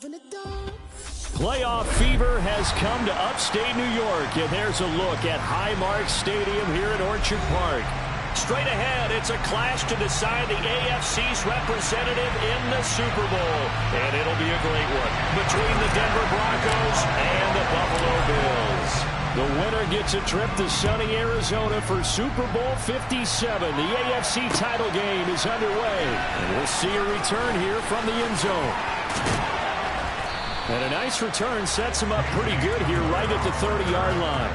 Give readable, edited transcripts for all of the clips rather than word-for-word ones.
Playoff fever has come to upstate New York, and there's a look at Highmark Stadium here at Orchard Park. Straight ahead, it's a clash to decide the AFC's representative in the Super Bowl, and it'll be a great one between the Denver Broncos and the Buffalo Bills. The winner gets a trip to sunny Arizona for Super Bowl 57. The AFC title game is underway, and we'll see a return here from the end zone. And a nice return sets him up pretty good here right at the 30-yard line.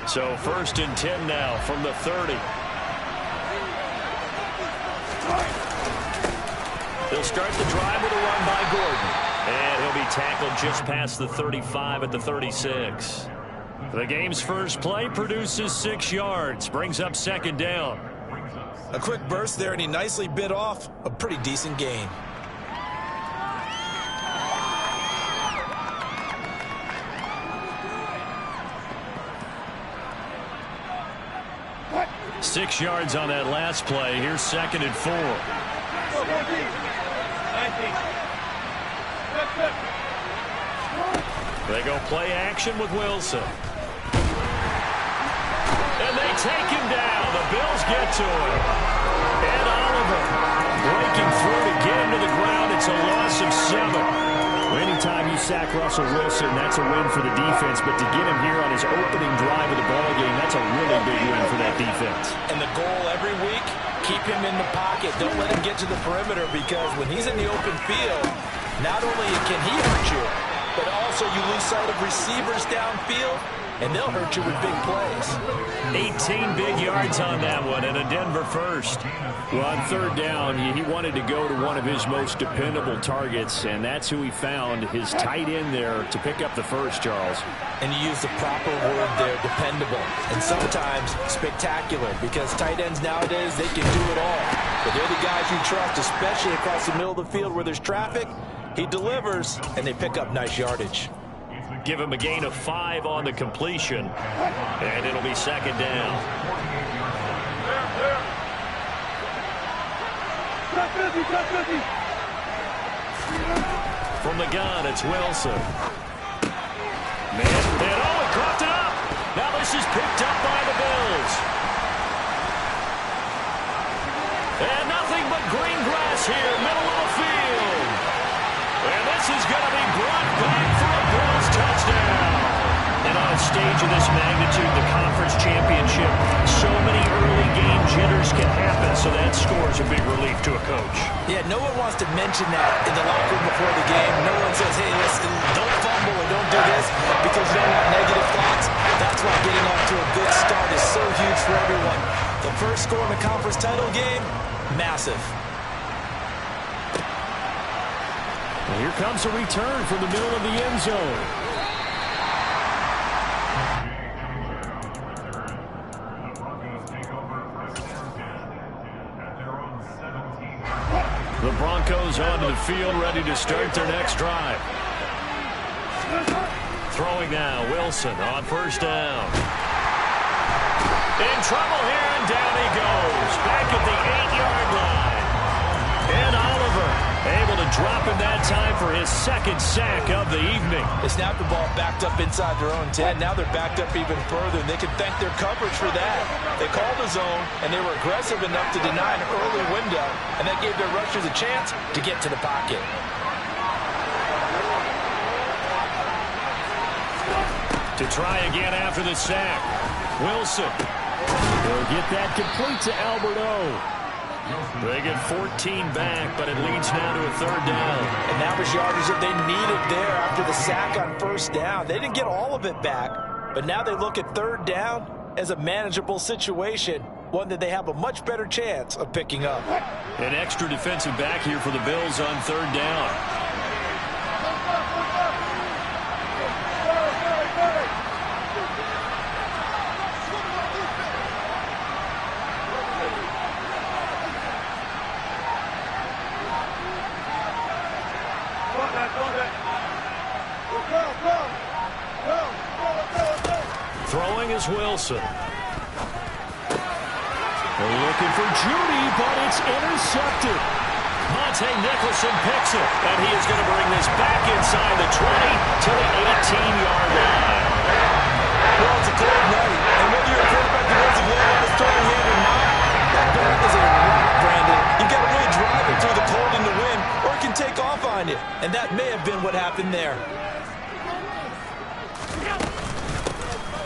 So 1st and 10 now from the 30. They'll start the drive with a run by Gordon. And he'll be tackled just past the 35 at the 36. The game's first play produces 6 yards. Brings up 2nd down. A quick burst there, and he nicely bit off a pretty decent gain. Six yards on that last play. Here's 2nd and 4. They go play action with Wilson. And they take him down. The Bills get to him. And Oliver breaking through to get him to the ground. It's a loss of 7. Anytime you sack Russell Wilson, that's a win for the defense. But to get him here on his opening drive of the ballgame, that's a really big win for that defense. And the goal every week, keep him in the pocket. Don't let him get to the perimeter, because when he's in the open field, not only can he hurt you, but also you lose sight of receivers downfield, and they'll hurt you with big plays. 18 big yards on that one, and a Denver first. Well, on 3rd down, he wanted to go to one of his most dependable targets, and that's who he found, his tight end there, to pick up the first, Charles. And you use the proper word there, dependable, and sometimes spectacular, because tight ends nowadays, they can do it all. But they're the guys you trust, especially across the middle of the field where there's traffic. He delivers, and they pick up nice yardage. Give him a gain of 5 on the completion, and it'll be 2nd down. From the gun, it's Wilson. Man, he cropped it up. Now this is picked up by the Bills. And nothing but green grass here, middle of the field. And this is going to be brought back for a Bills touchdown. And on a stage of this magnitude, the conference championship, so many early game jitters can happen, so that score's a big relief to a coach. Yeah, no one wants to mention that in the locker room before the game. No one says, hey, listen, don't fumble or don't do this because you don't want negative thoughts. That's why getting off to a good start is so huge for everyone. The first score in the conference title game, massive. And here comes a return from the middle of the end zone. The Broncos onto the field, ready to start their next drive. Throwing now, Wilson on 1st down. In trouble here, and down he goes. Back at the 8-yard line. And Oliver able to drop him that time for his 2nd sack of the evening. They snapped the ball backed up inside their own 10. Now they're backed up even further, and they can thank their coverage for that. They called a zone, and they were aggressive enough to deny an early window, and that gave their rushers a chance to get to the pocket. To try again after the sack. Wilson. He'll get that complete to Alberto. They get 14 back, but it leads now to a 3rd down. And that was yardage that they needed there after the sack on 1st down. They didn't get all of it back, but now they look at 3rd down as a manageable situation, one that they have a much better chance of picking up. An extra defensive back here for the Bills on 3rd down. Here's Wilson. They're looking for Judy, but it's intercepted. Monte Nicholson picks it, and he is going to bring this back inside the 20 to the 18-yard line. Well, it's a cold night, and whether you're a quarterback that runs a glove on his throwing hand or not, that ball is a rock, Brandon. You got to really drive it through the cold and the wind, or it can take off on you, and that may have been what happened there.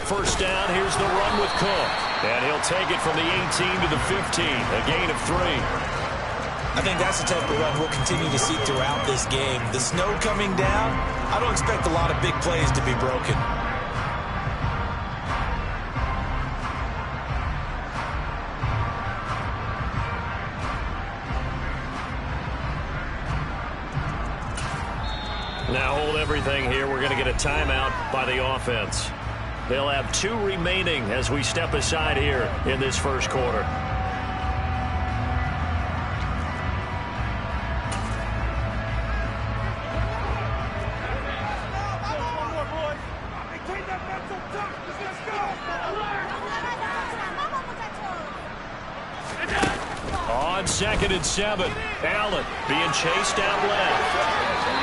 First down, here's the run with Cook. And he'll take it from the 18 to the 15, a gain of 3. I think that's the type of run we'll continue to see throughout this game. The snow coming down, I don't expect a lot of big plays to be broken. Now hold everything here. We're going to get a timeout by the offense. They'll have 2 remaining as we step aside here in this first quarter. On 2nd and 7, Allen being chased out left.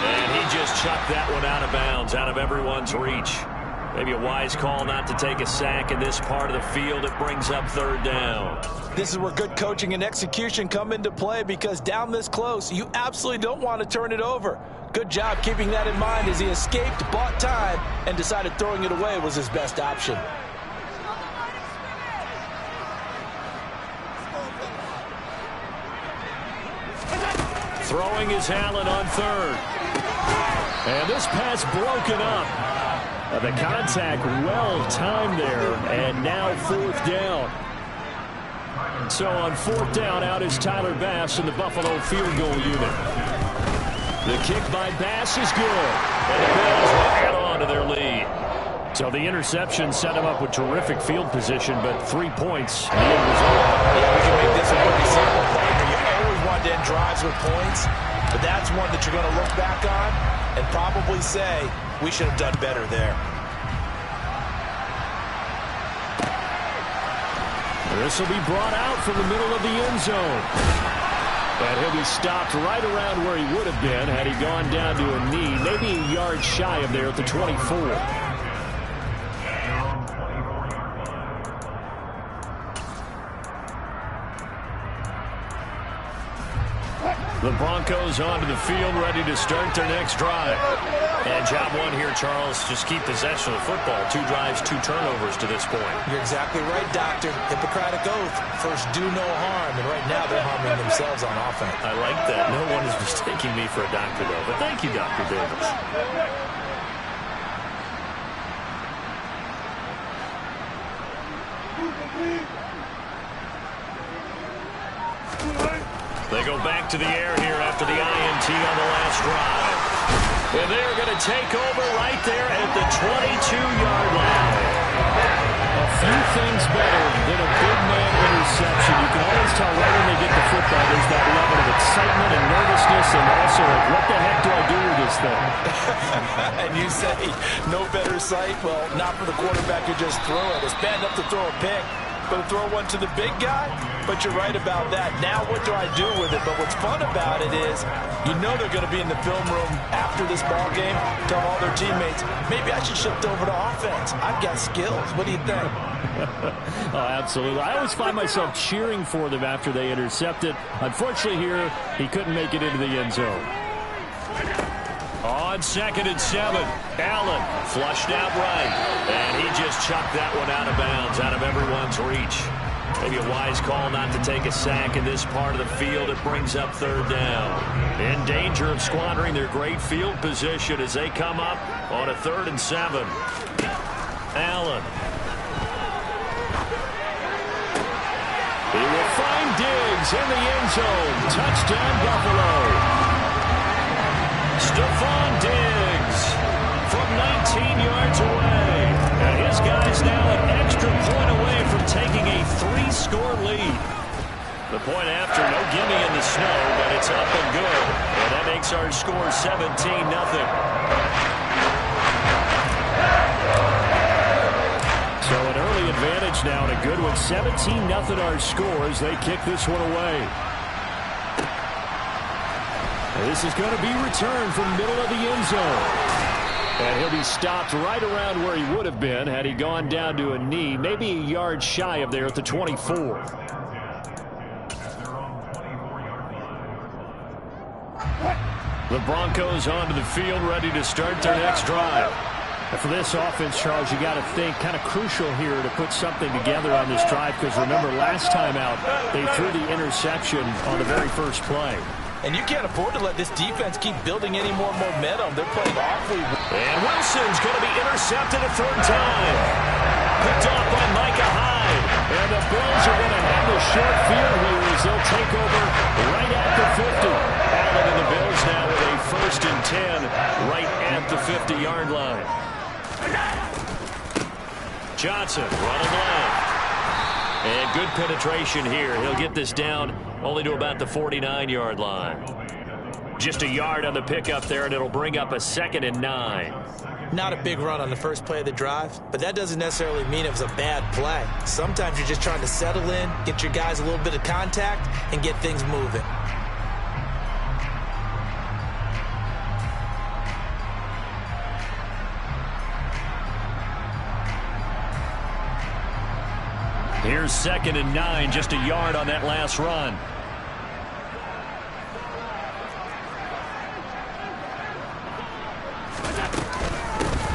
And he just chucked that one out of bounds, out of everyone's reach. Maybe a wise call not to take a sack in this part of the field. It brings up 3rd down. This is where good coaching and execution come into play, because down this close, you absolutely don't want to turn it over. Good job keeping that in mind as he escaped, bought time, and decided throwing it away was his best option. Throwing is Allen on 3rd. And this pass broken up. The contact well timed there, and now 4th down. So on 4th down, out is Tyler Bass in the Buffalo field goal unit. The kick by Bass is good, and the Bills will add on to their lead. So the interception set him up with terrific field position, but 3 points. The end result. Yeah, we can make this a pretty simple partner. You always want to end drives with points, but that's one that you're going to look back on and probably say, we should have done better there. This will be brought out from the middle of the end zone. And he'll be stopped right around where he would have been had he gone down to a knee, maybe a yard shy of there at the 24. The Broncos onto the field, ready to start their next drive. And job one here, Charles, just keep possession of the football. 2 drives, 2 turnovers to this point. You're exactly right, Doctor. Hippocratic oath. First, do no harm. And right now, they're harming themselves on offense. I like that. No one is mistaking me for a doctor, though. But thank you, Dr. Davis. They go back to the air here after the INT on the last drive. And they're going to take over right there at the 22-yard line. A few things better than a big man interception. You can always tell right when they get the football, there's that level of excitement and nervousness, and also like, what the heck do I do with this thing? And you say, no better sight? Well, not for the quarterback to just throw it. It's bad enough to throw a pick, but to throw one to the big guy? But you're right about that. Now what do I do with it? But what's fun about it is you know they're going to be in the film room after this ball game, tell all their teammates, maybe I should shift over to offense. I've got skills. What do you think? Oh, absolutely. I always find myself cheering for them after they intercept it. Unfortunately here, he couldn't make it into the end zone. On 2nd and 7, Allen flushed out right, and he just chucked that one out of bounds, out of everyone's reach. Maybe a wise call not to take a sack in this part of the field. It brings up 3rd down. In danger of squandering their great field position as they come up on a 3rd and 7. Allen. He will find Diggs in the end zone. Touchdown, Buffalo. Stephon Diggs from 19 yards away. And his guy's now an extra point away from taking a 3-score lead. The point after, no gimme in the snow, but it's up and good. And that makes our score 17-0. So an early advantage now and a good one. 17-0 our score as they kick this one away. This is going to be returned from middle of the end zone. And he'll be stopped right around where he would have been had he gone down to a knee, maybe a yard shy of there at the 24. The Broncos onto the field, ready to start their next drive. And for this offense, Charles, you got to think kind of crucial here to put something together on this drive, because remember last time out they threw the interception on the very first play. And you can't afford to let this defense keep building any more momentum. They're playing awfully. And Wilson's going to be intercepted a third time. Picked off by Micah Hyde. And the Bills are going to have the short field here as they'll take over right at the 50. Allen and the Bills now with a 1st and 10 right at the 50-yard line. Johnson running left. And good penetration here. He'll get this down only to about the 49-yard line. Just a yard on the pickup there, and it'll bring up a 2nd and 9. Not a big run on the first play of the drive, but that doesn't necessarily mean it was a bad play. Sometimes you're just trying to settle in, get your guys a little bit of contact, and get things moving. Here's 2nd and 9, just a yard on that last run.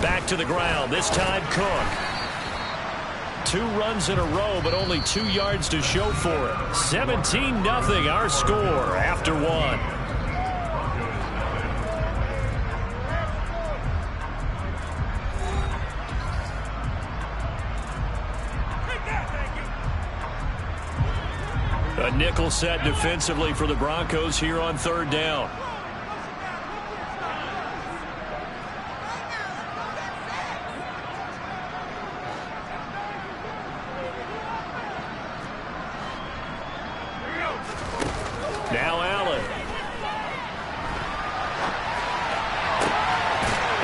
Back to the ground, this time Cook. 2 runs in a row, but only 2 yards to show for it. 17-0 our score after 1. A nickel set defensively for the Broncos here on 3rd down. Now Allen.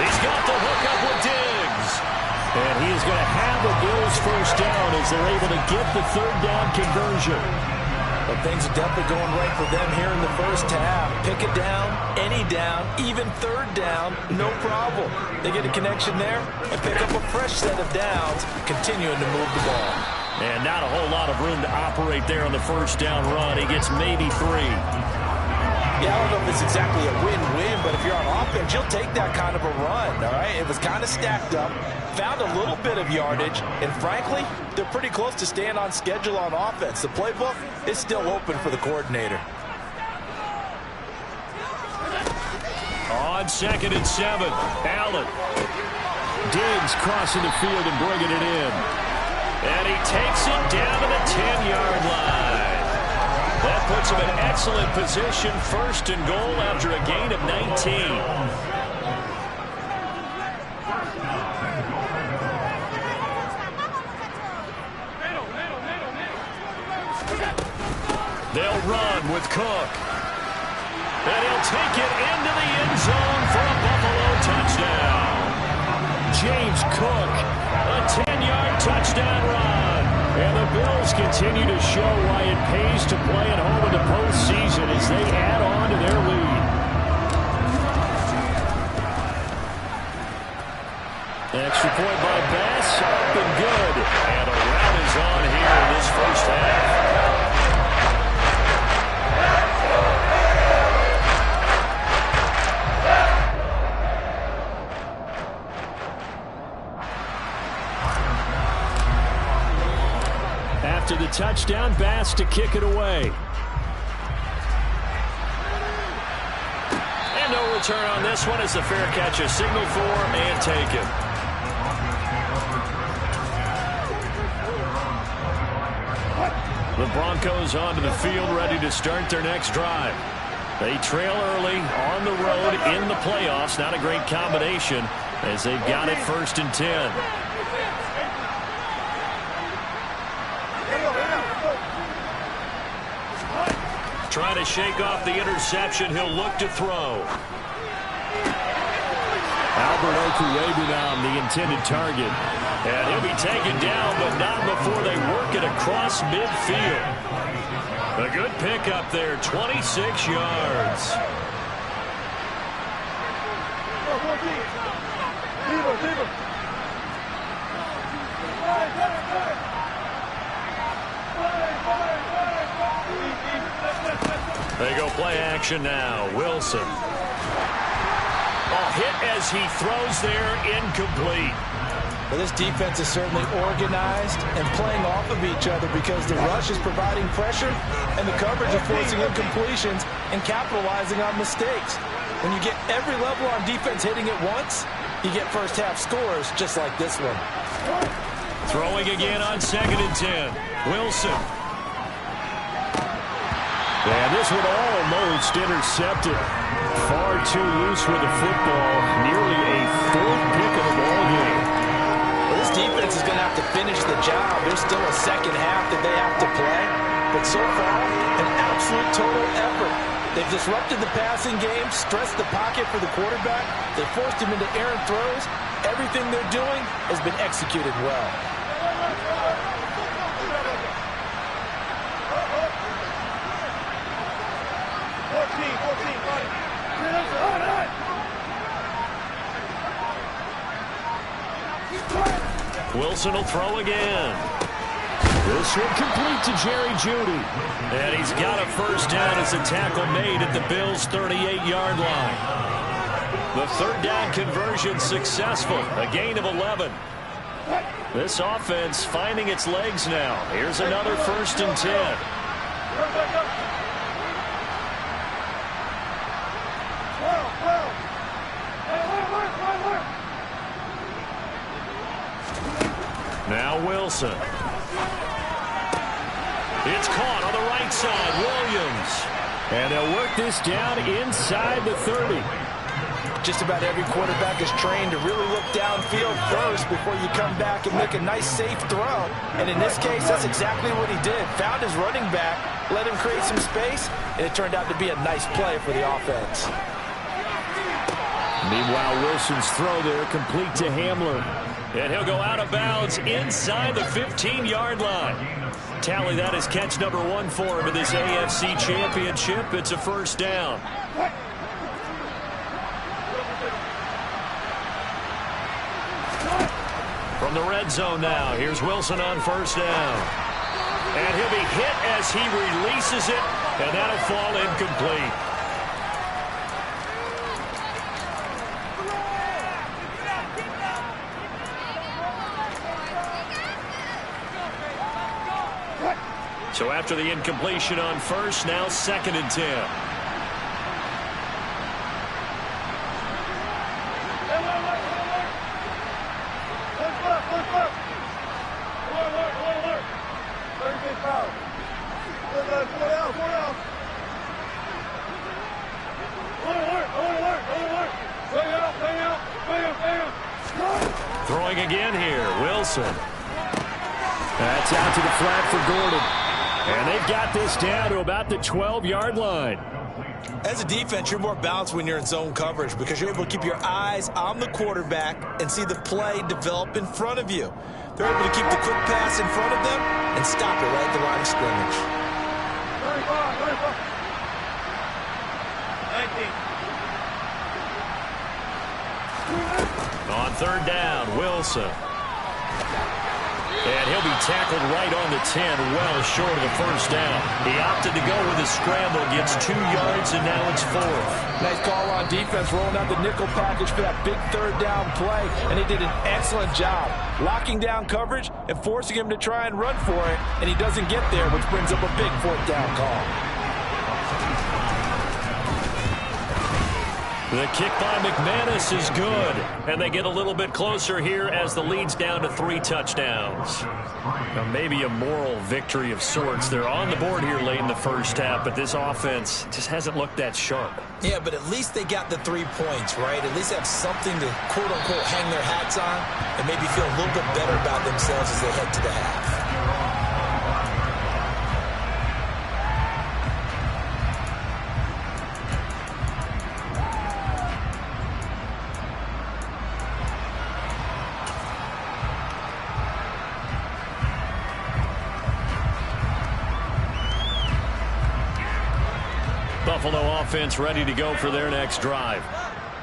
He's got the hook up with Diggs. And he is going to have the Bills 1st down as they're able to get the 3rd down conversion. But things are definitely going right for them here in the first half. Pick it down, any down, even 3rd down, no problem. They get a connection there and pick up a fresh set of downs, continuing to move the ball. And not a whole lot of room to operate there on the 1st down run. He gets maybe 3. Yeah, I don't know if it's exactly a win-win, but if you're on offense, you'll take that kind of a run, all right? It was kind of stacked up, found a little bit of yardage, and frankly, they're pretty close to staying on schedule on offense. The playbook is still open for the coordinator. On 2nd and 7, Allen. Diggs crossing the field and bringing it in. And he takes it down to the 10-yard line. That puts him in excellent position, 1st and goal after a gain of 19. They'll run with Cook. And he'll take it into the end zone for a Buffalo touchdown. James Cook, a 10-yard touchdown run. And the Bills continue to show why it pays to play at home in the postseason as they add on to their lead. Extra point by Bass, up and good. And a rout is on here in this first half. After the touchdown, Bass to kick it away. And no return on this one as the fair catch is signaled for and taken. The Broncos onto the field ready to start their next drive. They trail early on the road in the playoffs. Not a great combination as they've got it 1st and 10. Trying to shake off the interception. He'll look to throw. Albert Okwuegbunam, the intended target. And he'll be taken down, but not before they work it across midfield. A good pickup there, 26 yards. They go play action now. Wilson. Hit as he throws there, incomplete. Well, this defense is certainly organized and playing off of each other because the rush is providing pressure and the coverage is forcing incompletions and capitalizing on mistakes. When you get every level on defense hitting at once, you get first half scores just like this one. Throwing again on 2nd and 10. Wilson. And this one almost intercepted. Far too loose with the football. Nearly a 4th pick of the ball game. Well, this defense is going to have to finish the job. There's still a second half that they have to play. But so far, an absolute total effort. They've disrupted the passing game, stressed the pocket for the quarterback. They forced him into errant throws. Everything they're doing has been executed well. Wilson will throw again. This one complete to Jerry Jeudy. And he's got a first down as a tackle made at the Bills' 38-yard line. The 3rd down conversion successful. A gain of 11. This offense finding its legs now. Here's another 1st and 10. Now Wilson. It's caught on the right side. Williams. And they'll work this down inside the 30. Just about every quarterback is trained to really look downfield first before you come back and make a nice, safe throw. And in this case, that's exactly what he did. Found his running back, let him create some space, and it turned out to be a nice play for the offense. Meanwhile, Wilson's throw there complete to Hamler. And he'll go out of bounds inside the 15-yard line. Tally that is catch number 1 for him in this AFC Championship. It's a first down. From the red zone now, here's Wilson on first down. And he'll be hit as he releases it, and that'll fall incomplete. So after the incompletion on first, now 2nd and 10. Throwing again here, Wilson. That's out to the flat for Gordon. And they've got this down to about the 12-yard line. As a defense, you're more balanced when you're in zone coverage because you're able to keep your eyes on the quarterback and see the play develop in front of you. They're able to keep the quick pass in front of them and stop it right at the line of scrimmage. 19. On 3rd down, Wilson. And he'll be tackled right on the 10, well short of the first down. He opted to go with a scramble, gets 2 yards, and now it's 4th. Nice call on defense, rolling out the nickel package for that big 3rd down play, and they did an excellent job locking down coverage and forcing him to try and run for it, and he doesn't get there, which brings up a big 4th down call. The kick by McManus is good, and they get a little bit closer here as the lead's down to 3 touchdowns. Now maybe a moral victory of sorts. They're on the board here late in the first half, but this offense just hasn't looked that sharp. Yeah, but at least they got the 3 points, right? At least have something to, quote-unquote, hang their hats on and maybe feel a little bit better about themselves as they head to the half. Buffalo offense ready to go for their next drive.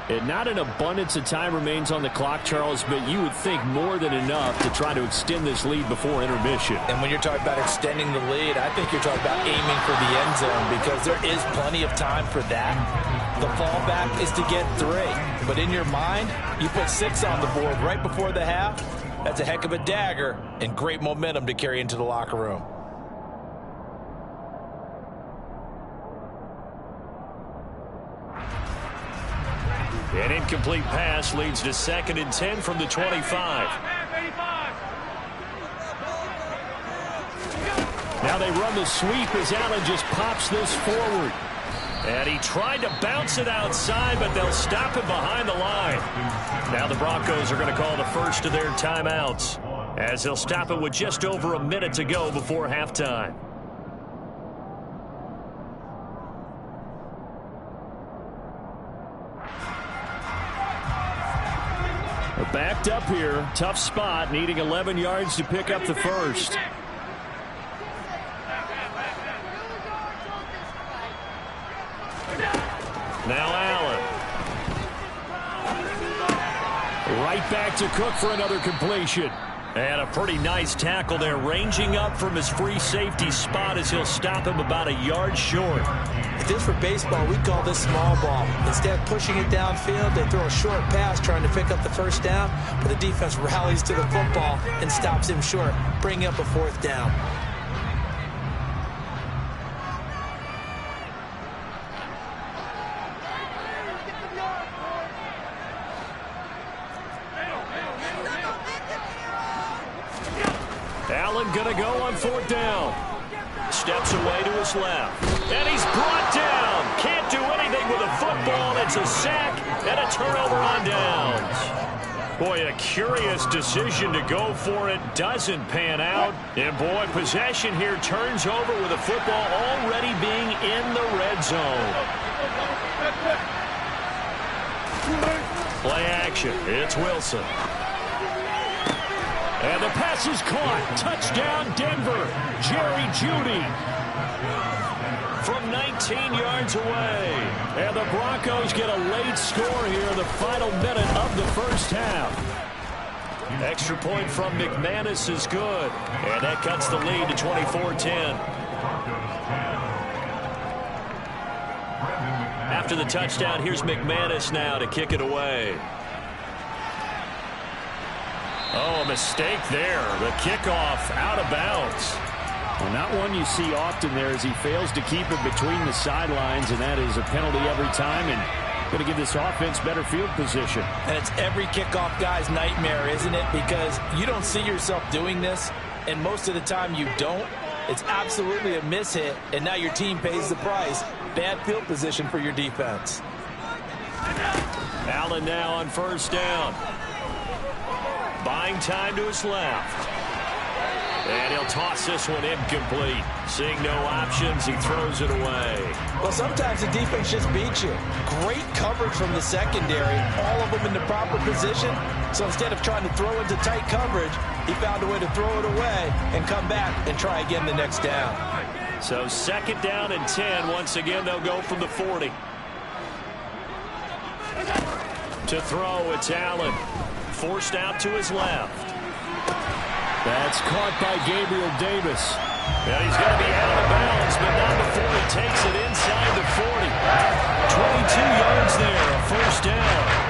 And not an abundance of time remains on the clock, Charles, but you would think more than enough to try to extend this lead before intermission. And when you're talking about extending the lead, I think you're talking about aiming for the end zone because there is plenty of time for that. The fallback is to get 3. But in your mind, you put 6 on the board right before the half. That's a heck of a dagger and great momentum to carry into the locker room. An incomplete pass leads to 2nd and 10 from the 25. Now they run the sweep as Allen just pops this forward. And he tried to bounce it outside, but they'll stop him behind the line. Now the Broncos are going to call the first of their timeouts, as they'll stop it with just over a minute to go before halftime. They're backed up here. Tough spot, needing 11 yards to pick up the first. Now Allen. Right back to Cook for another completion. And a pretty nice tackle there, ranging up from his free safety spot as he'll stop him about a yard short. If this were baseball, we'd call this small ball. Instead of pushing it downfield, they throw a short pass trying to pick up the first down, but the defense rallies to the football and stops him short, bringing up a 4th down. Allen gonna go on 4th down. Steps away to his left. And he's brought down. Can't do anything with a football. It's a sack and a turnover on downs. Boy, a curious decision to go for it. Doesn't pan out. And boy, possession here turns over with a football already being in the red zone. Play action. It's Wilson. And the pass is caught. Touchdown, Denver. Jerry Jeudy from 19 yards away. And the Broncos get a late score here in the final minute of the first half. Extra point from McManus is good. And that cuts the lead to 24-10. After the touchdown, here's McManus now to kick it away. Oh, a mistake there. The kickoff out of bounds. Well, not one you see often there as he fails to keep it between the sidelines, and that is a penalty every time, and going to give this offense better field position. And it's every kickoff guy's nightmare, isn't it? Because you don't see yourself doing this, and most of the time you don't. It's absolutely a mishit, and now your team pays the price. Bad field position for your defense. Allen now on 1st down. Buying time to his left. And he'll toss this one incomplete. Seeing no options, he throws it away. Well, sometimes the defense just beats you. Great coverage from the secondary. All of them in the proper position. So instead of trying to throw into tight coverage, he found a way to throw it away and come back and try again the next down. So 2nd down and 10. Once again, they'll go from the 40. To throw, it's Allen. Forced out to his left. That's caught by Gabriel Davis. Now he's going to be out of bounds, but not before he takes it inside the 40. 22 yards there, a 1st down.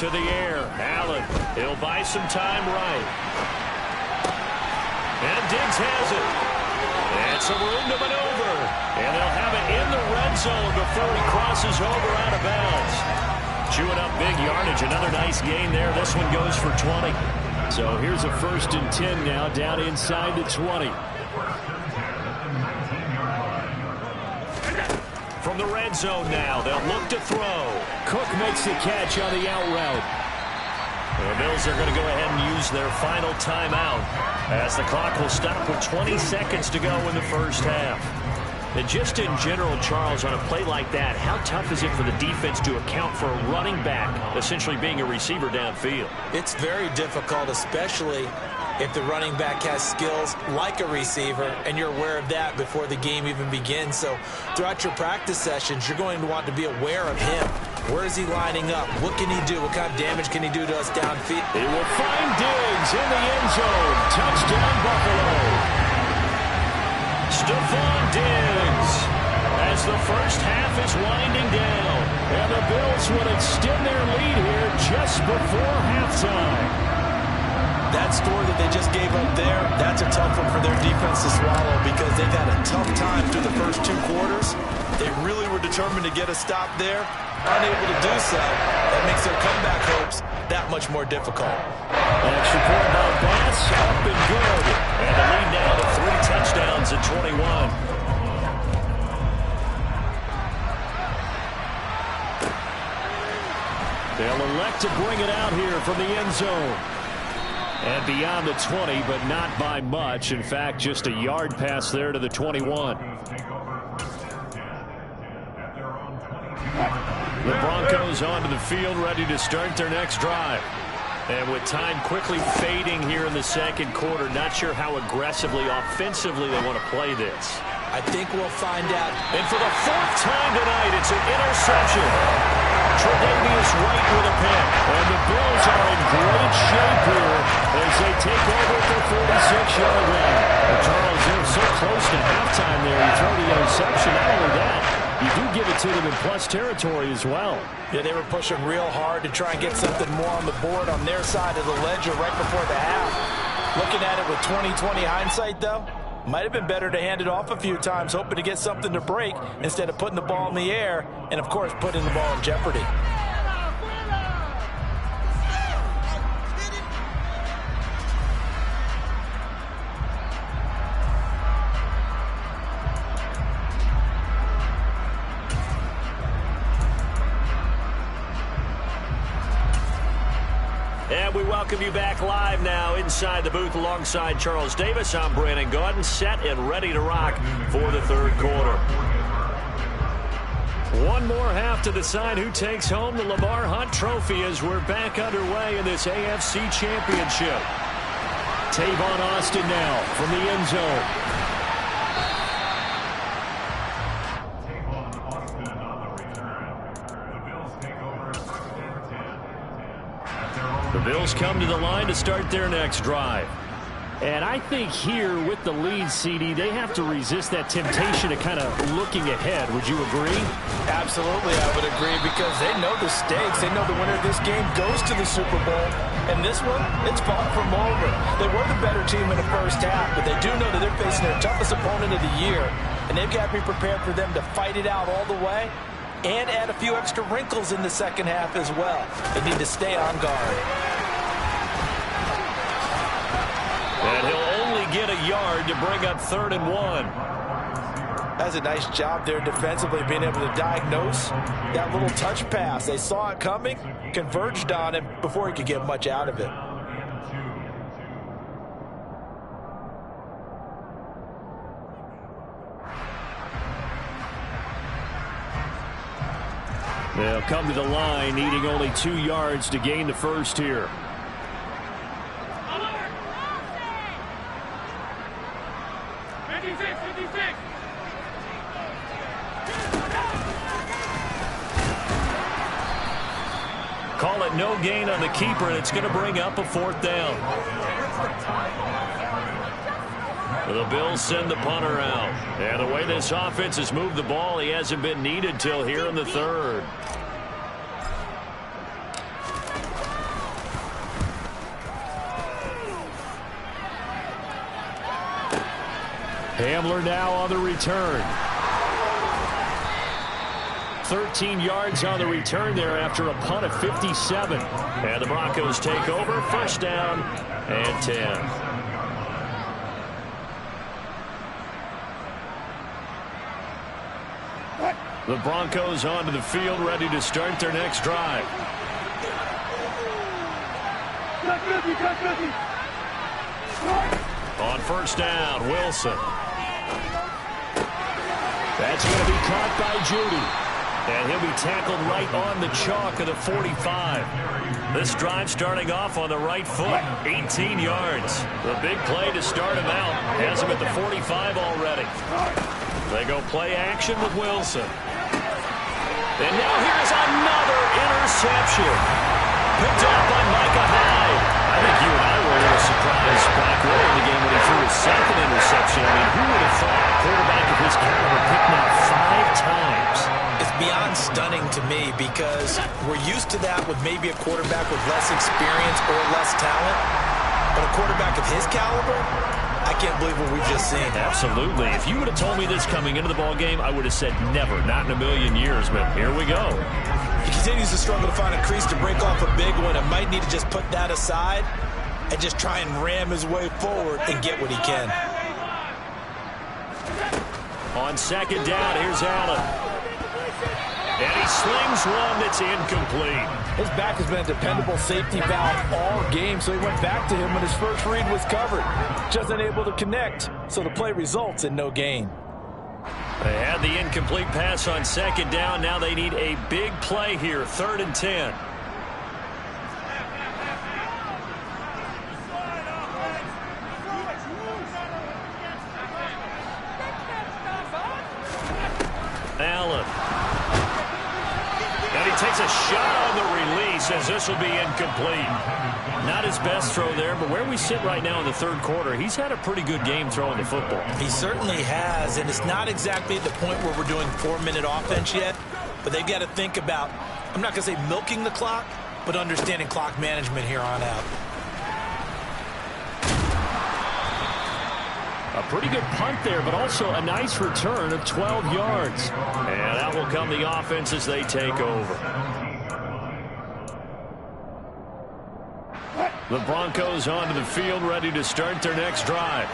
To the air, Allen. He'll buy some time right. And Diggs has it. And some room to maneuver. And they'll have it in the red zone before he crosses over out of bounds. Chewing up big yardage. Another nice gain there. This one goes for 20. So here's a 1st and 10 now down inside the 20. From the red zone now, they'll look to throw. Cook makes the catch on the out route. And Bills are going to go ahead and use their final timeout as the clock will stop with 20 seconds to go in the first half. And just in general, Charles, on a play like that, how tough is it for the defense to account for a running back essentially being a receiver downfield? It's very difficult, especially if the running back has skills like a receiver, and you're aware of that before the game even begins. So throughout your practice sessions, you're going to want to be aware of him. Where is he lining up? What can he do? What kind of damage can he do to us downfield? He will find Diggs in the end zone. Touchdown, Buffalo. Stephon Diggs as the first half is winding down. And the Bills would extend their lead here just before halftime. That score that they just gave up there, that's a tough one for their defense to swallow because they've had a tough time through the first 2 quarters. They really were determined to get a stop there. Unable to do so, that makes their comeback hopes that much more difficult. Extra point by Bass, up and good. And the lead now to 3 touchdowns at 21. They'll elect to bring it out here from the end zone. And beyond the 20, but not by much. In fact, just a yard pass there to the 21. The Broncos onto the field, ready to start their next drive. And with time quickly fading here in the second quarter, not sure how aggressively, offensively they want to play this. I think we'll find out. And for the 4th time tonight, it's an interception. Tre'Davious White with a pick. And the Bills are in great shape here as they take over at the 46-yard line. And Charles, they're so close to halftime there. You throw the interception. Not only that, you do give it to them in plus territory as well. Yeah, they were pushing real hard to try and get something more on the board on their side of the ledger right before the half. Looking at it with 20/20 hindsight, though, might have been better to hand it off a few times, hoping to get something to break instead of putting the ball in the air and, of course, putting the ball in jeopardy. And we welcome you back live now inside the booth alongside Charles Davis. I'm Brandon Gaudin, set and ready to rock for the third quarter. One more half to decide who takes home the Lamar Hunt Trophy as we're back underway in this AFC Championship. Tavon Austin now from the end zone. The Bills come to the line to start their next drive. And I think here with the lead, CD, they have to resist that temptation of kind of looking ahead. Would you agree? Absolutely, I would agree, because they know the stakes. They know the winner of this game goes to the Super Bowl. And this one, it's far from over. They were the better team in the first half, but they do know that they're facing their toughest opponent of the year. And they've got to be prepared for them to fight it out all the way and add a few extra wrinkles in the second half as well. They need to stay on guard. And he'll only get a yard to bring up 3rd and 1. That's a nice job there defensively, being able to diagnose that little touch pass. They saw it coming, converged on him before he could get much out of it. They'll come to the line, needing only 2 yards to gain the first here. Call it no gain on the keeper, and it's going to bring up a 4th down. The Bills send the punter out. And the way this offense has moved the ball, he hasn't been needed till here in the 3rd. Hamler now on the return. 13 yards on the return there after a punt of 57. And the Broncos take over, 1st down and 10. The Broncos onto the field, ready to start their next drive. On first down, Wilson. That's going to be caught by Judy. And he'll be tackled right on the chalk of the 45. This drive starting off on the right foot. 18 yards. The big play to start him out. Has him at the 45 already. They go play action with Wilson. And now here's another interception. Picked off by Micah Hyde. I think you and I were a little surprised back early in the game when he threw his second interception. I mean, who would have thought a quarterback of his caliber picked him off 5 times? It's beyond stunning to me because we're used to that with maybe a quarterback with less experience or less talent. But a quarterback of his caliber, I can't believe what we've just seen. Absolutely. If you would have told me this coming into the ball game, I would have said never, not in a million years. But here we go. He continues to struggle to find a crease to break off a big one and might need to just put that aside and just try and ram his way forward and get what he can. On second down, here's Allen. And he slings one that's incomplete. His back has been a dependable safety valve all game, so he went back to him when his first read was covered. Just unable to connect, so the play results in no gain. They had the incomplete pass on second down. Now they need a big play here, 3rd and 10. Allen. And he takes a shot on the release as this will be incomplete. Not his best throw there, but where we sit right now in the 3rd quarter, he's had a pretty good game throwing the football. He certainly has, and it's not exactly at the point where we're doing 4-minute offense yet, but they've got to think about, I'm not going to say milking the clock, but understanding clock management here on out. A pretty good punt there, but also a nice return of 12 yards. And out will come the offense as they take over. The Broncos onto the field, ready to start their next drive.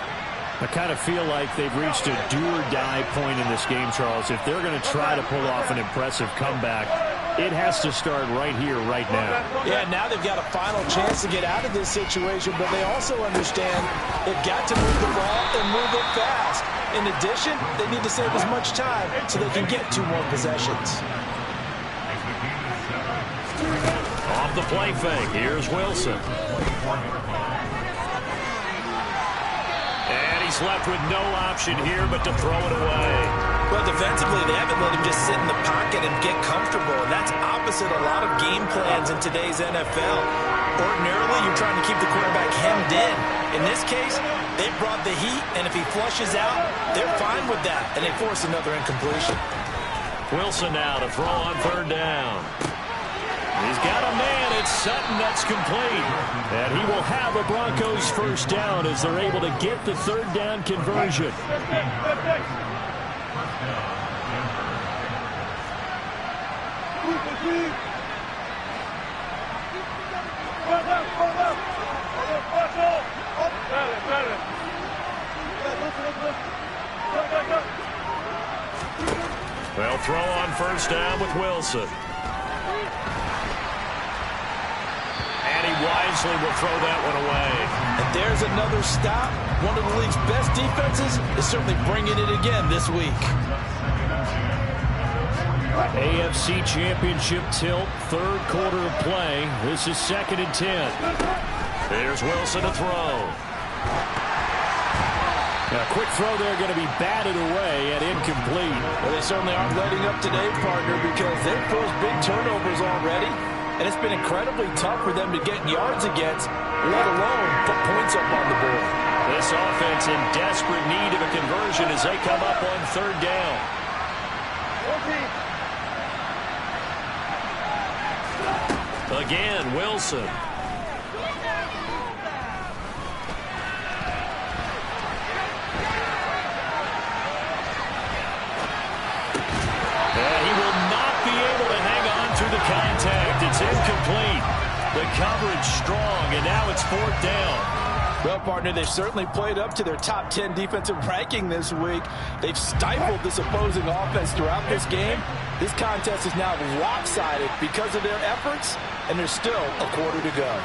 I kind of feel like they've reached a do-or-die point in this game, Charles. If they're going to try to pull off an impressive comeback, it has to start right here, right now. Yeah, now they've got a final chance to get out of this situation, but they also understand they've got to move the ball and move it fast. In addition, they need to save as much time so they can get 2 more possessions. Off the play fake, here's Wilson. And he's left with no option here but to throw it away. Well, defensively, they haven't let him just sit in the pocket and get comfortable, and that's opposite a lot of game plans in today's NFL. Ordinarily, you're trying to keep the quarterback hemmed in. In this case, they brought the heat, and if he flushes out, they're fine with that, and they force another incompletion. Wilson now to throw on 3rd down. He's got a man. It's Sutton. That's complete. And he will have a Broncos first down as they're able to get the 3rd down conversion. They'll throw on first down with Wilson. And he wisely will throw that one away. And there's another stop. One of the league's best defenses is certainly bringing it again this week. AFC Championship tilt, 3rd quarter of play. This is 2nd and 10. There's Wilson to throw. A quick throw there going to be batted away and incomplete. Well, they certainly aren't letting up today, partner, because they've forced big turnovers already. And it's been incredibly tough for them to get yards against, let alone put points up on the board. This offense in desperate need of a conversion as they come up on 3rd down. Again, Wilson. And he will not be able to hang on through the contact. It's incomplete. The coverage strong, and now it's 4th down. Well, partner, they've certainly played up to their top 10 defensive ranking this week. They've stifled this opposing offense throughout this game. This contest is now lopsided because of their efforts, and there's still a quarter to go.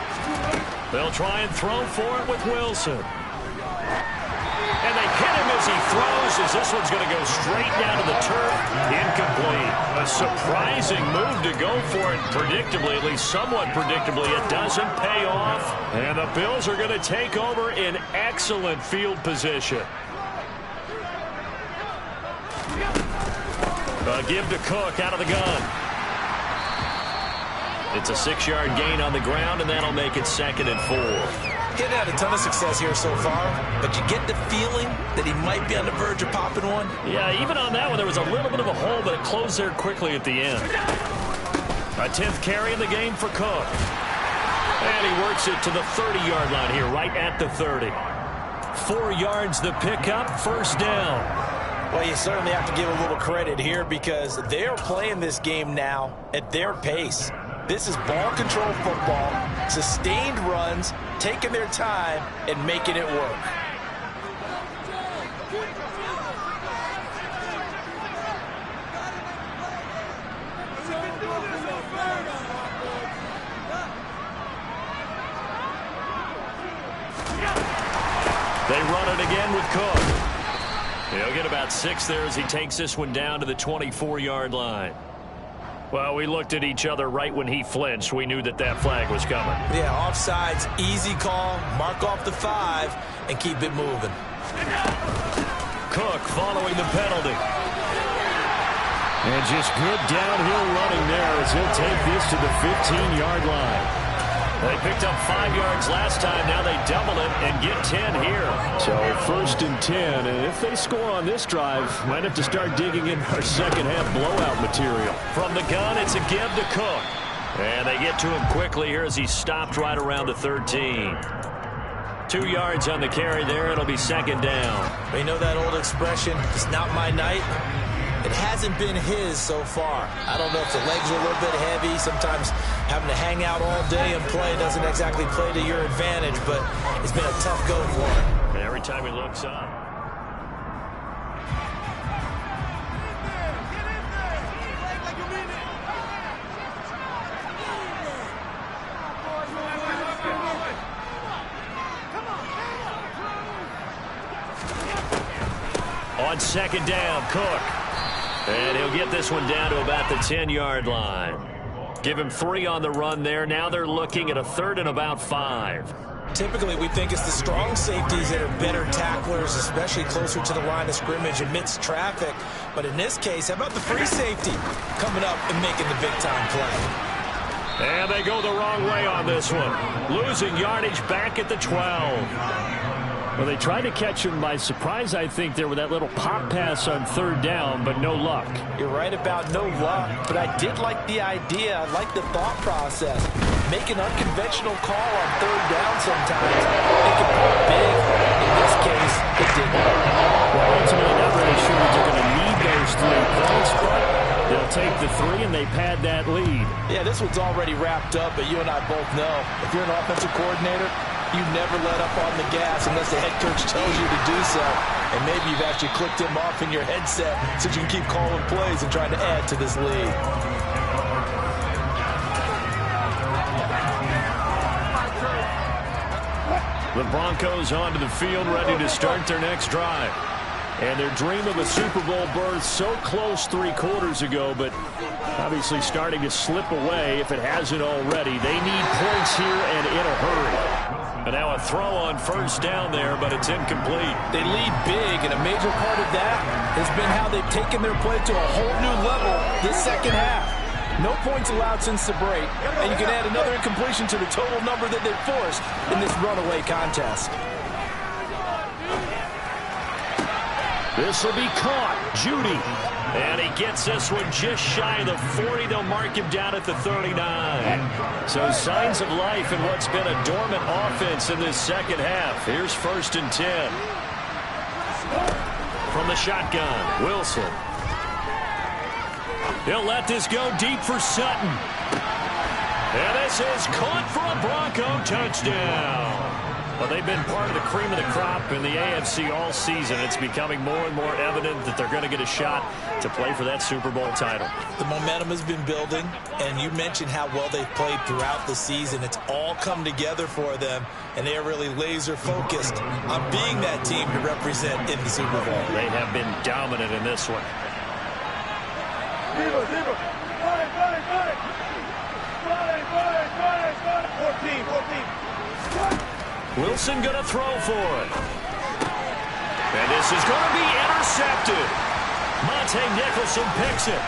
They'll try and throw for it with Wilson. And they hit him as he throws, as this one's going to go straight down to the turf. Incomplete. A surprising move to go for it predictably, at least somewhat predictably. It doesn't pay off. And the Bills are going to take over in excellent field position. A give to Cook out of the gun. It's a 6-yard gain on the ground, and that'll make it 2nd and 4. He's had a ton of success here so far, but you get the feeling that he might be on the verge of popping one. Yeah, even on that one, there was a little bit of a hole, but it closed there quickly at the end. A 10th carry in the game for Cook. And he works it to the 30-yard line here, right at the 30. 4 yards the pickup, 1st down. Well, you certainly have to give a little credit here because they're playing this game now at their pace. This is ball control football, sustained runs, taking their time and making it work. They run it again with Cook. He'll get about 6 there as he takes this one down to the 24-yard line. Well, we looked at each other right when he flinched. We knew that that flag was coming. Yeah, offsides, easy call. Mark off the 5 and keep it moving. Cook following the penalty. And just good downhill running there as he'll take this to the 15-yard line. They picked up 5 yards last time. Now they double it and get 10 here. So 1st and 10. And if they score on this drive, might have to start digging in our second-half blowout material. From the gun, it's a give to Cook. And they get to him quickly here as he stopped right around the 13. 2 yards on the carry there. It'll be 2nd down. You know that old expression, it's not my night? It hasn't been his so far. I don't know if the legs are a little bit heavy. Sometimes having to hang out all day and play doesn't exactly play to your advantage, but it's been a tough go for him. And every time he looks up. On 2nd down, Cook. And he'll get this one down to about the 10-yard line. Give him 3 on the run there. Now they're looking at a 3rd and about 5. Typically, we think it's the strong safeties that are better tacklers, especially closer to the line of scrimmage amidst traffic. But in this case, how about the free safety coming up and making the big-time play? And they go the wrong way on this one. Losing yardage back at the 12. Well, they tried to catch him by surprise, I think, there with that little pop pass on 3rd down, but no luck. You're right about no luck, but I did like the idea. I like the thought process. Make an unconventional call on 3rd down sometimes. It can pop big. In this case, it didn't. Well, ultimately, not really sure that they're going to need those 3 points, but they'll take the 3 and they pad that lead. Yeah, this one's already wrapped up, but you and I both know if you're an offensive coordinator, you never let up on the gas unless the head coach tells you to do so. And maybe you've actually clicked him off in your headset so you can keep calling plays and trying to add to this lead. The Broncos onto the field, ready to start their next drive. And their dream of a Super Bowl berth so close 3 quarters ago, but obviously starting to slip away if it hasn't already. They need points here and in a hurry. And now a throw on 1st down there, but it's incomplete. They lead big, and a major part of that has been how they've taken their play to a whole new level this second half. No points allowed since the break, and you can add another incompletion to the total number that they've forced in this runaway contest. This will be caught. Judy. And he gets this one just shy of the 40. They'll mark him down at the 39. So signs of life in what's been a dormant offense in this second half. Here's 1st and 10. From the shotgun, Wilson. He'll let this go deep for Sutton. And this is caught for a Bronco touchdown. Well, they've been part of the cream of the crop in the AFC all season. It's becoming more and more evident that they're going to get a shot to play for that Super Bowl title. The momentum has been building, and you mentioned how well they've played throughout the season. It's all come together for them, and they are really laser-focused on being that team to represent in the Super Bowl. They have been dominant in this one. Wilson going to throw for it. And this is going to be intercepted. Monte Nicholson picks it.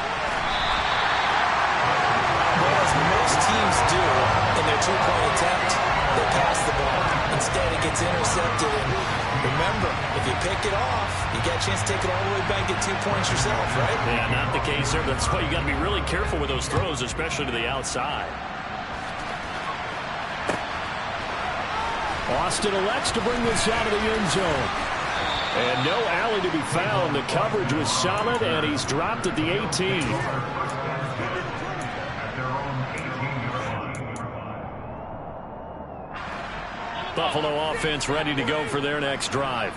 Well, as most teams do in their two-point attempt, they pass the ball. Instead, it gets intercepted. And remember, if you pick it off, you get a chance to take it all the way back and get 2 points yourself, right? Yeah, not the case there. That's why you got to be really careful with those throws, especially to the outside. Austin elects to bring this out of the end zone. And no alley to be found. The coverage was solid, and he's dropped at the 18. Buffalo offense ready to go for their next drive.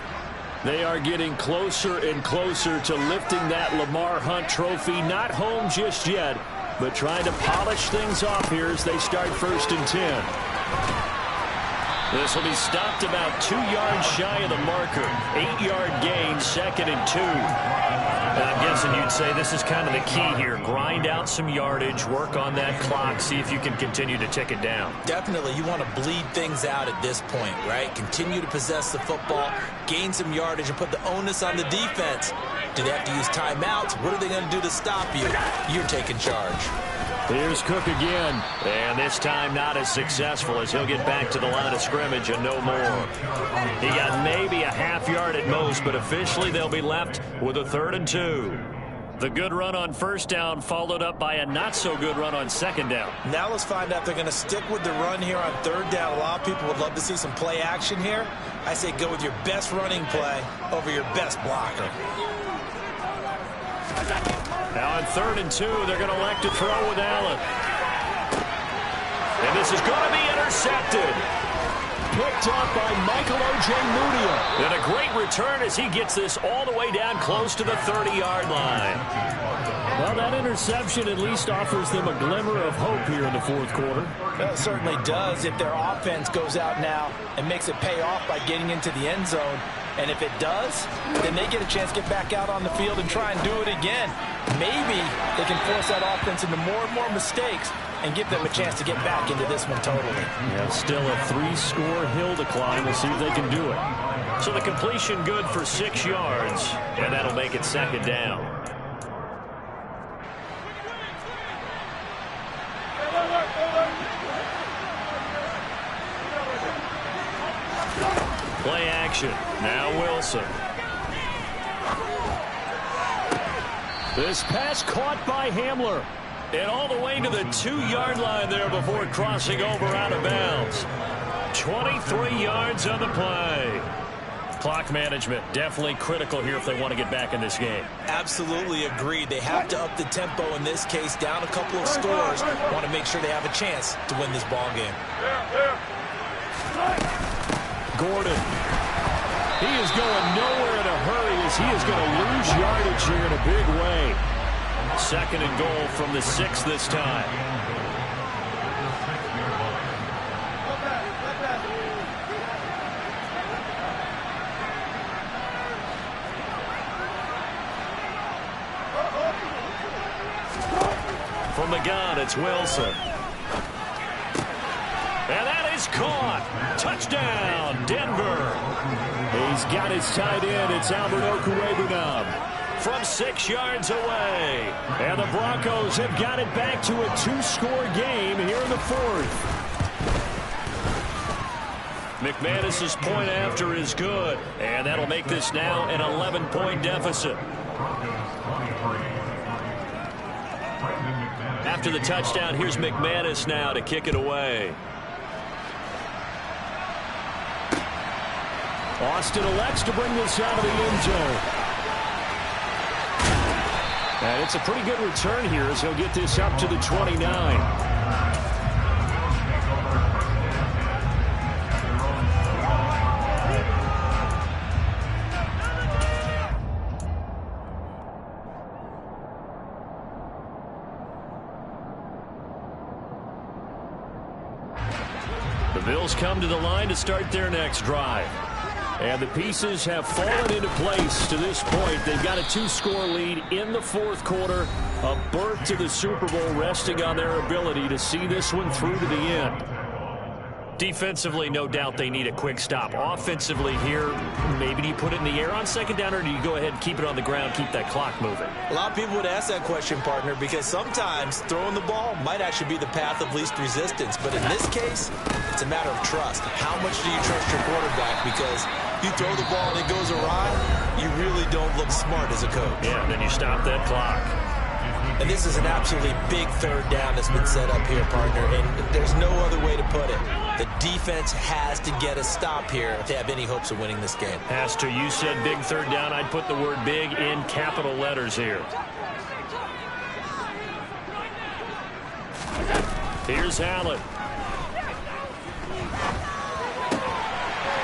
They are getting closer and closer to lifting that Lamar Hunt trophy. Not home just yet, but trying to polish things off here as they start 1st and 10. This will be stopped about 2 yards shy of the marker. 8-yard gain, 2nd and 2. And I'm guessing you'd say this is kind of the key here. Grind out some yardage, work on that clock, see if you can continue to tick it down. Definitely, you want to bleed things out at this point, right? Continue to possess the football, gain some yardage, and put the onus on the defense. Do they have to use timeouts? What are they going to do to stop you? You're taking charge. Here's Cook again. And this time not as successful as he'll get back to the line of scrimmage and no more. He got maybe a half yard at most, but officially they'll be left with a 3rd and 2. The good run on 1st down followed up by a not-so-good run on 2nd down. Now let's find out if they're going to stick with the run here on 3rd down. A lot of people would love to see some play action here. I say go with your best running play over your best blocker. Now on 3rd and 2, they're going to elect to throw with Allen. And this is going to be intercepted. Picked up by Michael Ojemudia. And a great return as he gets this all the way down close to the 30-yard line. Well, that interception at least offers them a glimmer of hope here in the 4th quarter. Well, it certainly does if their offense goes out now and makes it pay off by getting into the end zone. And if it does, then they get a chance to get back out on the field and try and do it again. Maybe they can force that offense into more and more mistakes and give them a chance to get back into this one totally. Yeah, still a 3-score hill to climb. We'll see if they can do it. So the completion good for 6 yards, and that'll make it 2nd down. Play action. Now Wilson. This pass caught by Hamler. And all the way to the 2-yard line there before crossing over out of bounds. 23 yards on the play. Clock management definitely critical here if they want to get back in this game. Absolutely agreed. They have to up the tempo in this case, down a couple of scores. Want to make sure they have a chance to win this ball game. Gordon. He is going nowhere in a hurry as he is going to lose yardage here in a big way. 2nd and goal from the 6 this time. From the gun, it's Wilson. And that is caught. Touchdown, Denver. He's got his tight end. It's Albert Okwuegbunam. From 6 yards away. And the Broncos have got it back to a 2-score game here in the 4th. McManus's point after is good. And that'll make this now an 11-point deficit. After the touchdown, here's McManus now to kick it away. Austin elects to bring this out of the end zone. And it's a pretty good return here as he'll get this up to the 29. come to the line to start their next drive. And the pieces have fallen into place to this point. They've got a 2-score lead in the fourth quarter. A berth to the Super Bowl resting on their ability to see this one through to the end. Defensively, no doubt they need a quick stop. Offensively here, maybe do you put it in the air on second down, or do you go ahead and keep it on the ground, keep that clock moving? A lot of people would ask that question, partner, because sometimes throwing the ball might actually be the path of least resistance. But in this case, it's a matter of trust. How much do you trust your quarterback? Because you throw the ball and it goes awry, you really don't look smart as a coach. Yeah, then you stop that clock. And this is an absolutely big third down that's been set up here, partner, and there's no other way to put it. The defense has to get a stop here if they have any hopes of winning this game. Has to. You said big third down. I'd put the word big in capital letters here. Here's Allen.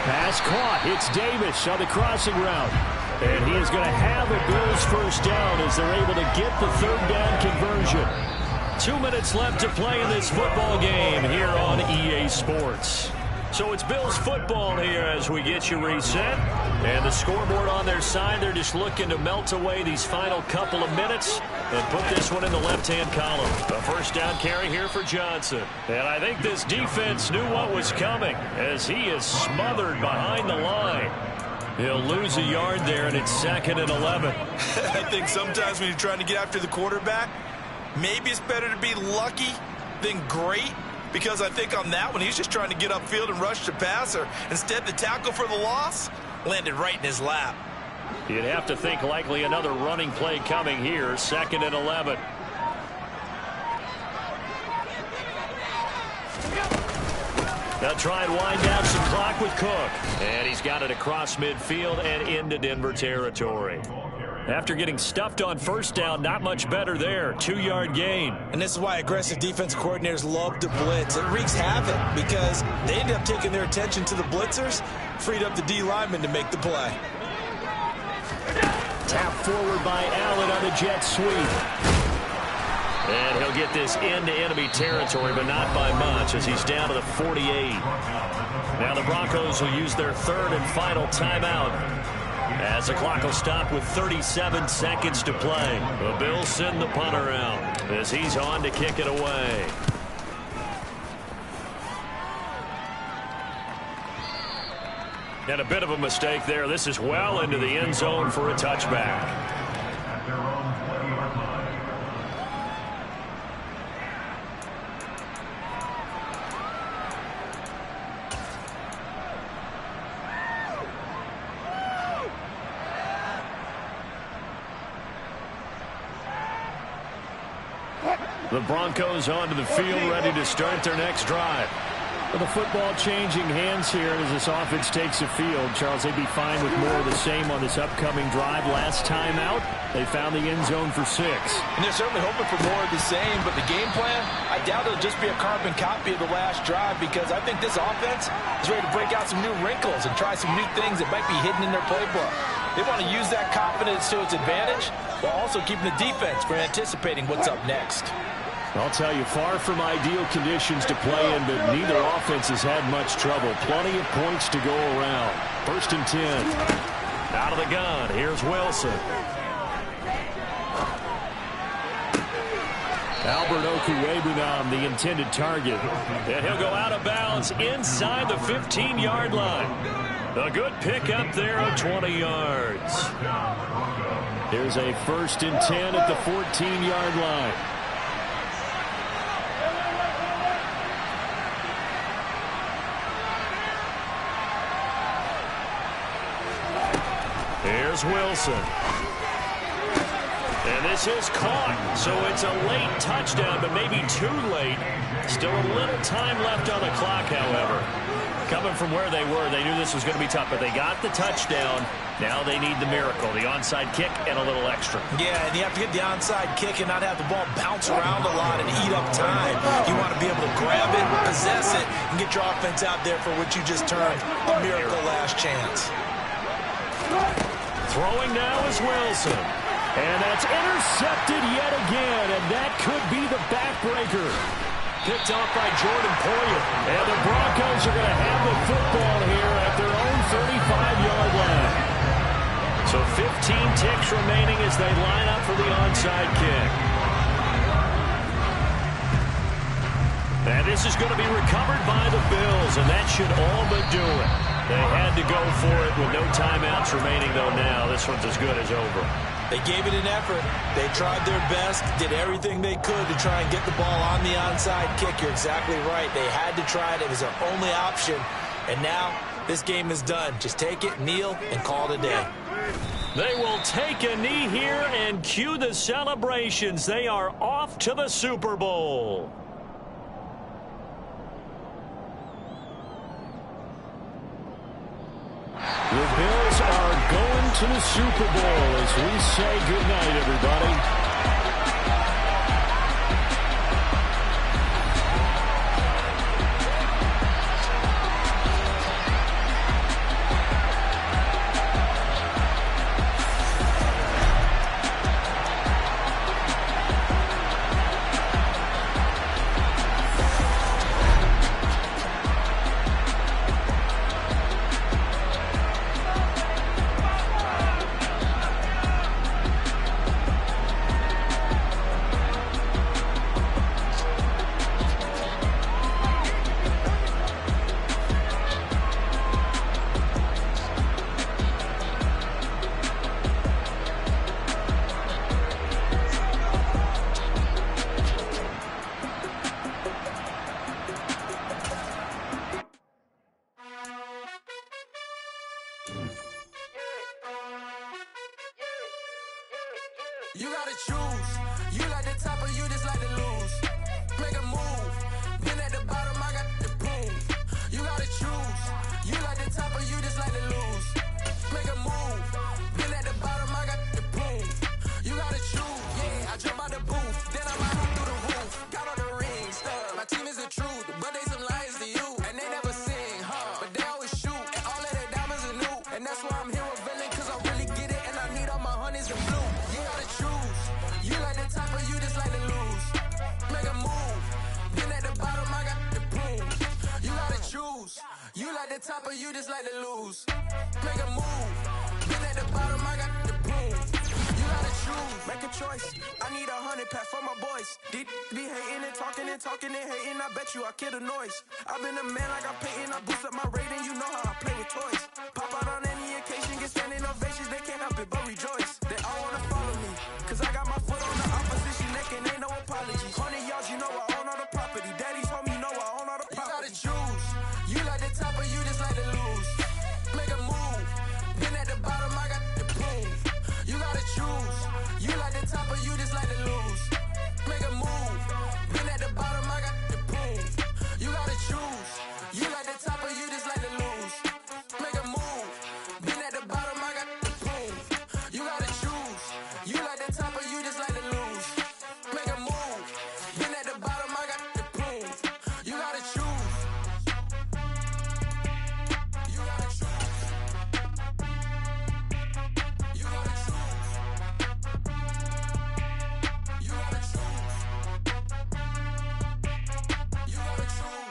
Pass caught. It's Davis on the crossing route. And he is going to have a Bills first down as they're able to get the third down conversion. 2 minutes left to play in this football game here on EA Sports. So it's Bills football here as we get you reset. And the scoreboard on their side, they're just looking to melt away these final couple of minutes and put this one in the left-hand column. A first down carry here for Johnson. And I think this defense knew what was coming as he is smothered behind the line. He'll lose a yard there, and it's 2nd and 11. I think sometimes when you're trying to get after the quarterback, maybe it's better to be lucky than great, because I think on that one, he's just trying to get upfield and rush the passer. Instead, the tackle for the loss landed right in his lap. You'd have to think likely another running play coming here, 2nd and 11. They'll try and wind down some clock with Cook. And he's got it across midfield and into Denver territory. After getting stuffed on first down, not much better there. 2-yard gain. And this is why aggressive defense coordinators love to blitz. It wreaks havoc because they end up taking their attention to the blitzers, freed up the D lineman to make the play. Tap forward by Allen on the jet sweep. And he'll get this into enemy territory, but not by much as he's down to the 48. Now the Broncos will use their third and final timeout as the clock will stop with 37 seconds to play. The Bills send the punter out as he's on to kick it away. And a bit of a mistake there. This is well into the end zone for a touchback. The Broncos onto the field, ready to start their next drive. Well, the football changing hands here as this offense takes the field. Charles, they'd be fine with more of the same on this upcoming drive. Last time out, they found the end zone for 6. And they're certainly hoping for more of the same, but the game plan, I doubt it'll just be a carbon copy of the last drive, because I think this offense is ready to break out some new wrinkles and try some new things that might be hidden in their playbook. They want to use that confidence to its advantage while also keeping the defense from anticipating what's up next. I'll tell you, far from ideal conditions to play in, but neither offense has had much trouble. Plenty of points to go around. 1st and 10. Out of the gun, here's Wilson. Albert Okwuegbunam, the intended target. And he'll go out of bounds inside the 15-yard line. A good pick up there of 20 yards. Here's a 1st and 10 at the 14-yard line. Here's Wilson. And this is caught. So it's a late touchdown, but maybe too late. Still a little time left on the clock, however. Coming from where they were, they knew this was going to be tough, but they got the touchdown. Now they need the miracle, the onside kick and a little extra. Yeah, and you have to get the onside kick and not have the ball bounce around a lot and eat up time. You want to be able to grab it, possess it, and get your offense out there for what you just termed a miracle last chance. Throwing now is Wilson. And that's intercepted yet again, and that could be the backbreaker. picked off by Jordan Poyer. And the Broncos are going to have the football here at their own 35-yard line. So 15 ticks remaining as they line up for the onside kick. And this is going to be recovered by the Bills, and that should all but do it. They had to go for it with no timeouts remaining, though, now. This one's as good as over. They gave it an effort. They tried their best, did everything they could to try and get the ball on the onside kick. You're exactly right. They had to try it. It was their only option. And now this game is done. Just take it, kneel, and call it a day. They will take a knee here and cue the celebrations. They are off to the Super Bowl. The Bills are going to the Super Bowl as we say goodnight, everybody. You gotta choose. You like the top or you just like to lose. Make a move. Been at the bottom, I got the boom. You gotta choose. You like the top or you just like to lose. Make a move. Been at the bottom, I got the boom. You gotta choose. Yeah, I jump out the booth. Then I'm out through the roof. Got all the rings. My team is the truth, but they some liars to you. And they never sing, but they always shoot. And all of their diamonds are new. And that's why I'm here with villain, cause I really get it. And I need all my honeys in blue. You gotta choose. You like the top or you just like to lose. Make a move. Been at the bottom, I got the boom. You gotta choose. You like the top or you just like to lose. Make a move. Been at the bottom, I got the boom. You gotta choose. Make a choice. I need 100 pack for my boys. Be hating and talking and talking and hating. I bet you I kill the noise. I've been a man like I'm Peyton. I boost up my rating. You know how I play with toys. Pop out on any occasion, get standing ovations. They can't help it but rejoice. They all wanna follow me, cause I got my foot on the opposition neck and ain't no apology. 100 yards, you know I own all the property. Daddy's home, you know I own all the property. You gotta choose. You like the top or you just like to lose. Make a move. Been at the bottom, I got the boom. You gotta choose. You like the top or you just like to lose. Make a move. Been at the bottom, I got the boom. You gotta choose. You like the top or you just like to lose. Make a move. Been at the bottom, I got the boom. You gotta choose. You like the top or you just like to lose. Make a move. Been at the bottom, I got the boom. You gotta choose. You gotta choose. You gotta choose. You gotta choose. You gotta choose.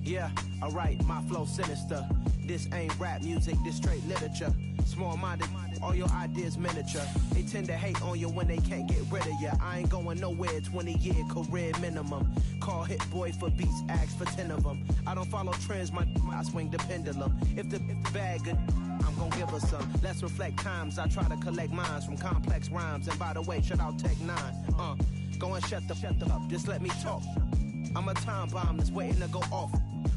Yeah, alright, my flow sinister. This ain't rap music, this straight literature. Small-minded, all your ideas miniature. They tend to hate on you when they can't get rid of you. I ain't going nowhere, 20-year career minimum. Call Hit Boy for beats, ask for 10 of them. I don't follow trends, I swing the pendulum. If the bag good, I'm gonna give her some. Let's reflect times, I try to collect minds from complex rhymes. And by the way, shut out Tech 9. Go and shut the up, just let me talk. I'm a time bomb that's waiting to go off.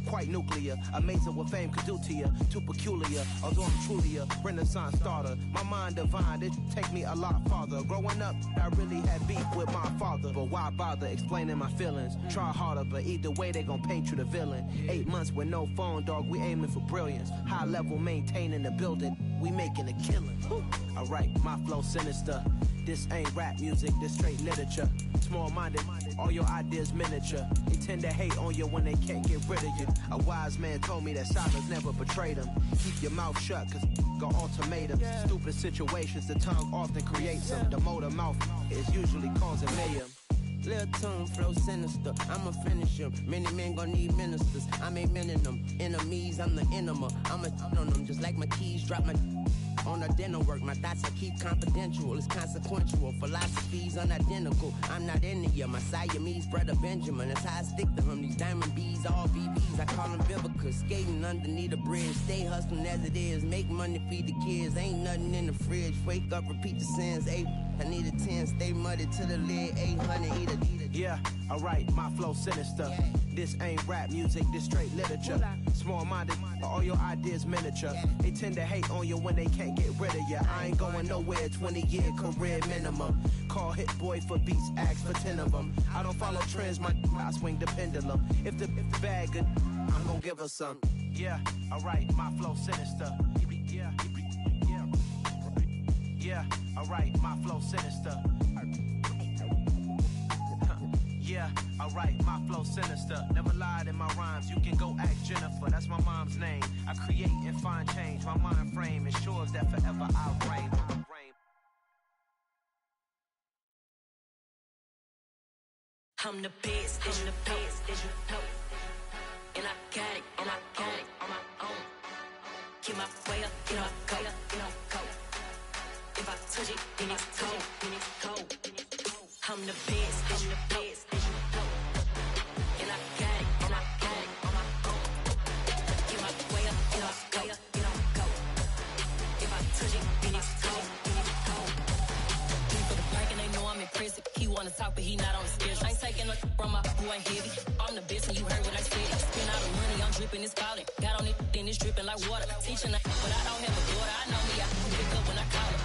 Quite nuclear, amazing what fame could do to you. Too peculiar, although I'm truly a renaissance starter. My mind divine, it take me a lot farther. Growing up, I really had beef with my father. But why bother explaining my feelings? Try harder, but either way they gon' paint you the villain. 8 months with no phone, dog, we aiming for brilliance. High level, maintaining the building. we making a killing. Alright, my flow sinister. This ain't rap music, this straight literature. Small-minded, all your ideas miniature. They tend to hate on you when they can't get rid of you. A wise man told me that silence never betrayed him. Keep your mouth shut, cause got ultimatums. Stupid situations, the tongue often creates them. The motor mouth is usually causing mayhem. Lil' tune, flow sinister, I'ma finish him. Many men gon' need ministers, I'm aiming them. Enemies, I'm the enema, I'ma on them. Just like my keys, drop my on a dental work. My thoughts I keep confidential, it's consequential. Philosophies unidentical, I'm not into you. My Siamese brother Benjamin, that's how I stick to him. These diamond bees, all BBs, I call them Vivica. Skating underneath a bridge, stay hustling as it is. Make money, feed the kids, ain't nothing in the fridge. Wake up, repeat the sins, 8, I need a 10, stay muddy to the lid, 800, eat a. Yeah, alright, my flow sinister. This ain't rap music, this straight literature. Small-minded, all your ideas miniature. They tend to hate on you when they can't get rid of you. I ain't going nowhere, 20-year career minimum. Call Hit Boy for beats, ask for 10 of them. I don't follow trends, I swing the pendulum. If the bag good, I'm gonna give her some. Yeah, alright, my flow sinister. Yeah, alright, my flow sinister. Yeah, alright, my flow sinister. Never lied in my rhymes, you can go ask Jennifer. That's my mom's name. I create and find change. My mind frame ensures that forever I'll reign. I'm the best, I'm the best, as you know. And I got it, and I got it on my own. Get my way up, get my go, get my go. If I touch it, then it's cold, then it's cold. I'm the best, I'm the best, as you know. And I got it, and I got it on my own. Get my way up, get my go, get my go. If I touch it, then it's cold, then it's cold. He for the prank and they know I'm in prison. He wanna talk, but he not on the schedule. I ain't taking no from my who ain't heavy. I'm the best and you heard what I said. Spend all the money, I'm dripping, it's falling. Got on it, then it's dripping like water. Teaching but I don't have a daughter. I know me, I can pick up when I call her.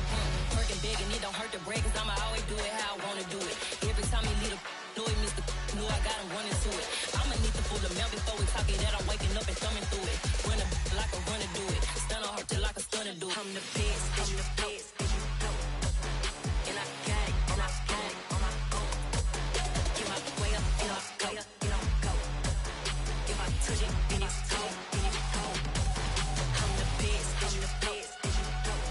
Working big and it don't hurt to break, cause I'ma always do it how I wanna do it. Every time he lead a know it, Mr. Know I got him running to it. I'ma need to pull the mail before we talk it that I'm waking up and thumbing through it. Run like a runner do it. Stun on her till like a stunner do it. I'm the best, I'm the best, as you know. And I got it, and I got it on my own. Get my way up, get my go, get my go. If I touch it, then it's cold, then it's cold. I'm the best, I'm the best, as you know.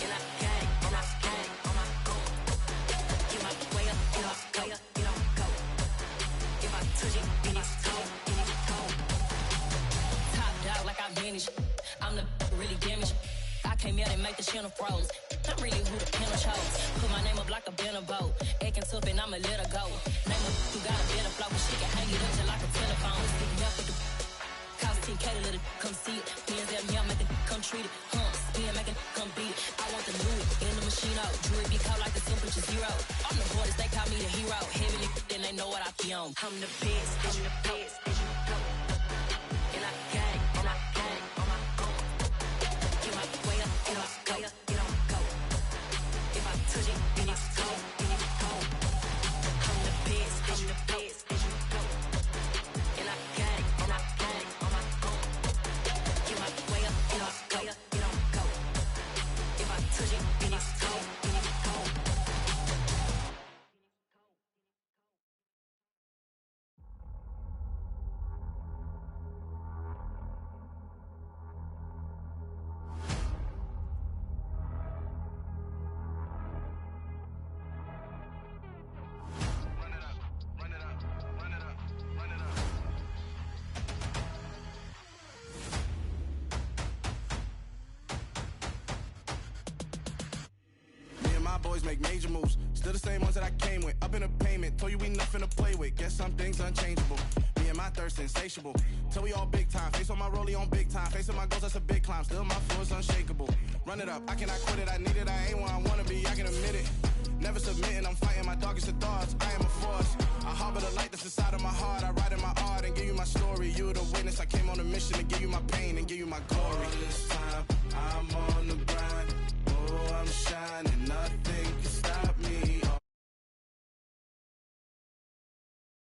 And I got it, and I got it on my own. Get my way up, get my go, get my go. If I touch it, then it's cold, then it's cold. Top dog like I manage. I'm the really damaged. I came out and make the channel froze. I'm really who the panel chose. Put my name up like a banner boat. Acting tough and I'ma let her go. Name her who got a better flow, but she can hang it up just like a telephone. Sticking up with the cost 10K to let it come see it. Hands down, yeah, make it come treat it. Spin, make it come beat it. I want the Louis in the machine out. Jewelry be cold like the temperature 0. I'm the hardest, they call me the hero. Heavily, then they know what I be on. I'm the best, I'm the best, as you know. And I got it, and I got it on my own. Get my way up, get my go, get my go. If I touch it, then it's cold, then it's cold. I'm the best, I'm the best, as you know. And I got it, and I got it on my own. Get my way up, get my go, get my go. If I touch it, then it's cold, then it's cold. Boys make major moves, still the same ones that I came with. Up in a payment, told you we nothing to play with. Guess some things unchangeable. Me and my thirst insatiable. Till we all big time. Face on my rollie on big time. Facing my goals, that's a big climb. Still my flow is unshakable. Run it up, I cannot quit it. I need it, I ain't where I wanna be. I can admit it. Never submitting, I'm fighting my darkest of thoughts. I am a force. I harbor the light that's inside of my heart. I write in my art and give you my story. You the witness. I came on a mission to give you my pain and give you my glory. All this time, I'm on